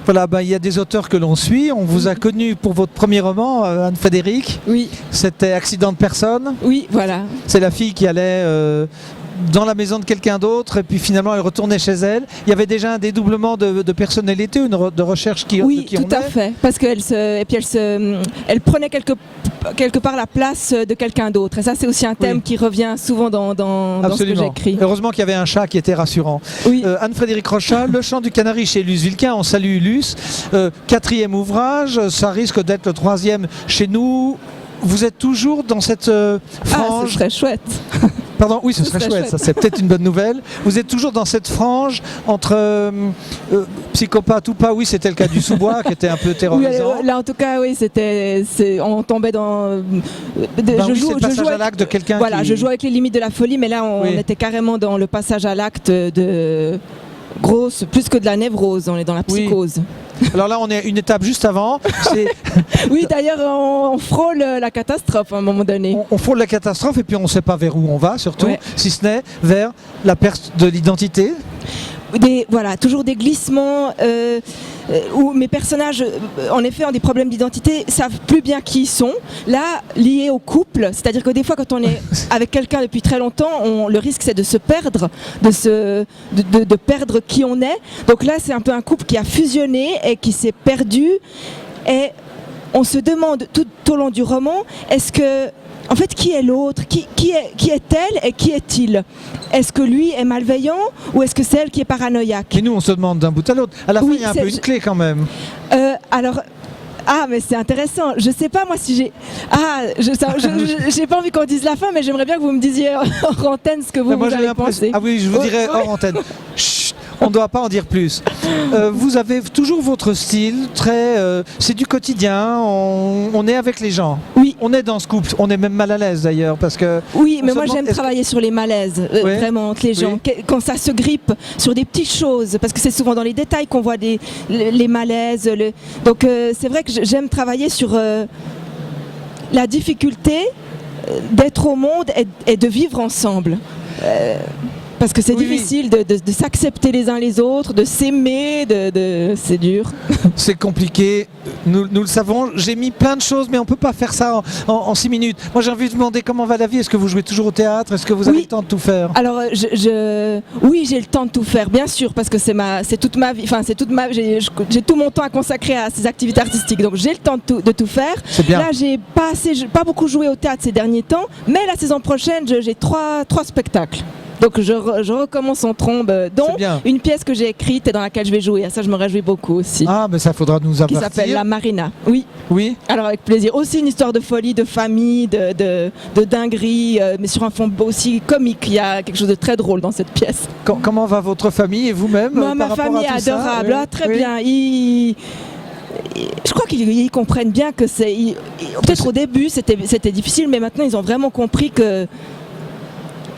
Voilà, il y a des auteurs que l'on suit. On vous a connu pour votre premier roman, Anne-Frédérique. Oui. C'était Accident de personne. Oui, voilà. C'est la fille qui allait dans la maison de quelqu'un d'autre et puis finalement elle retournait chez elle. Il y avait déjà un dédoublement de personnalité, de recherche qui Oui, qui tout on à est. fait. Parce elle prenait quelque part la place de quelqu'un d'autre. Et ça, c'est aussi un thème Oui. qui revient souvent dans ce que j'écris. Heureusement qu'il y avait un chat qui était rassurant. Oui. Anne-Frédérique Rochat, Le Chant du Canari chez Luce Vilquin. On salue Luce. 4e ouvrage, ça risque d'être le 3e chez nous. Vous êtes toujours dans cette frange. Ah, ce serait chouette. Pardon, oui, ce serait chouette, ça c'est peut-être une bonne nouvelle. Vous êtes toujours dans cette frange entre psychopathe ou pas. Oui, c'était le cas du Sous-Bois qui était un peu terrorisant. Oui, là, en tout cas, oui, on tombait dans. C'est le passage à l'acte de quelqu'un. Voilà, je joue avec les limites de la folie, mais là, on était carrément dans le passage à l'acte de grosse, plus que de la névrose, on est dans la psychose. Oui. Alors là, on est une étape juste avant. Oui, d'ailleurs, on frôle la catastrophe à un moment donné. On frôle la catastrophe et puis on ne sait pas vers où on va, surtout, si ce n'est vers la perte de l'identité. Voilà, toujours des glissements où mes personnages, en effet, ont des problèmes d'identité, savent plus bien qui ils sont. Là, liés au couple, c'est-à-dire que des fois, quand on est avec quelqu'un depuis très longtemps, le risque c'est de se perdre, de perdre qui on est. Donc là, c'est un peu un couple qui a fusionné et qui s'est perdu. Et on se demande tout au long du roman, en fait, qui est l'autre? Qui est-elle et qui est-il? Est-ce que lui est malveillant ou est-ce que c'est elle qui est paranoïaque? Et nous, on se demande d'un bout à l'autre. À la fin, il y a un peu une clé quand même. Mais c'est intéressant. Je sais pas moi si j'ai. J'ai pas envie qu'on dise la fin, mais j'aimerais bien que vous me disiez hors antenne ce que vous avez pensé. Ah oui, je vous dirai hors antenne. Chut, on ne doit pas en dire plus. Vous avez toujours votre style, c'est du quotidien, on est avec les gens. Oui. On est dans ce couple, on est même mal à l'aise d'ailleurs parce que. Oui, mais moi j'aime travailler sur les malaises, vraiment entre les gens, quand ça se grippe sur des petites choses, parce que c'est souvent dans les détails qu'on voit les malaises. Donc c'est vrai que j'aime travailler sur la difficulté d'être au monde et de vivre ensemble. Parce que c'est difficile de s'accepter les uns les autres, de s'aimer, c'est dur. C'est compliqué, nous le savons. J'ai mis plein de choses, mais on ne peut pas faire ça en 6 minutes. Moi, j'ai envie de demander comment va la vie. Est-ce que vous jouez toujours au théâtre? Est-ce que vous avez le temps de tout faire? Alors, oui, j'ai le temps de tout faire, bien sûr, parce que c'est toute ma vie. Enfin, j'ai tout mon temps à consacrer à ces activités artistiques. Donc, j'ai le temps de tout faire. C'est bien. Là, j'ai pas beaucoup joué au théâtre ces derniers temps, mais la saison prochaine, j'ai trois spectacles. Donc je recommence en trombe, dont une pièce que j'ai écrite et dans laquelle je vais jouer. À ça, je me réjouis beaucoup aussi. Ah, mais ça faudra nous avertir. Qui s'appelle La Marina. Oui. Oui. Alors avec plaisir. Aussi une histoire de folie, de famille, de dinguerie, mais sur un fond aussi comique. Il y a quelque chose de très drôle dans cette pièce. Comment va votre famille et vous-même? Ma famille est adorable, très bien. Je crois qu'ils comprennent bien que c'est. Peut-être au début c'était difficile, mais maintenant ils ont vraiment compris que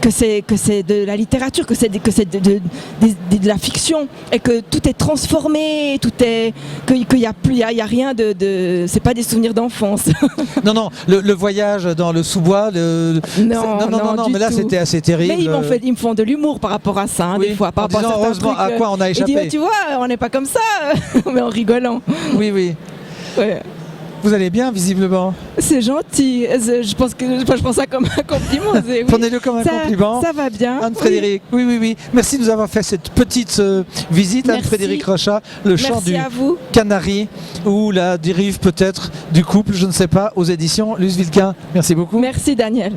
c'est de la littérature, que c'est de la fiction, et que tout est transformé, qu'il y a rien c'est pas des souvenirs d'enfance. Non, le voyage dans le sous-bois, non, mais là c'était assez terrible. Mais ils me font de l'humour par rapport à ça, des fois. Par rapport à heureusement, à quoi on a échappé. Ils disent, tu vois, on n'est pas comme ça, mais en rigolant. Oui. Ouais. Vous allez bien, visiblement. C'est gentil. Je pense ça comme un compliment. Oui. Prenez-le comme un compliment. Ça va bien. Anne-Frédérique, oui. Merci de nous avoir fait cette petite visite. Anne-Frédérique Rochat, Le Chant du Canari, ou la dérive peut-être du couple, je ne sais pas, aux éditions Luce Vilquin. Merci beaucoup. Merci Daniel.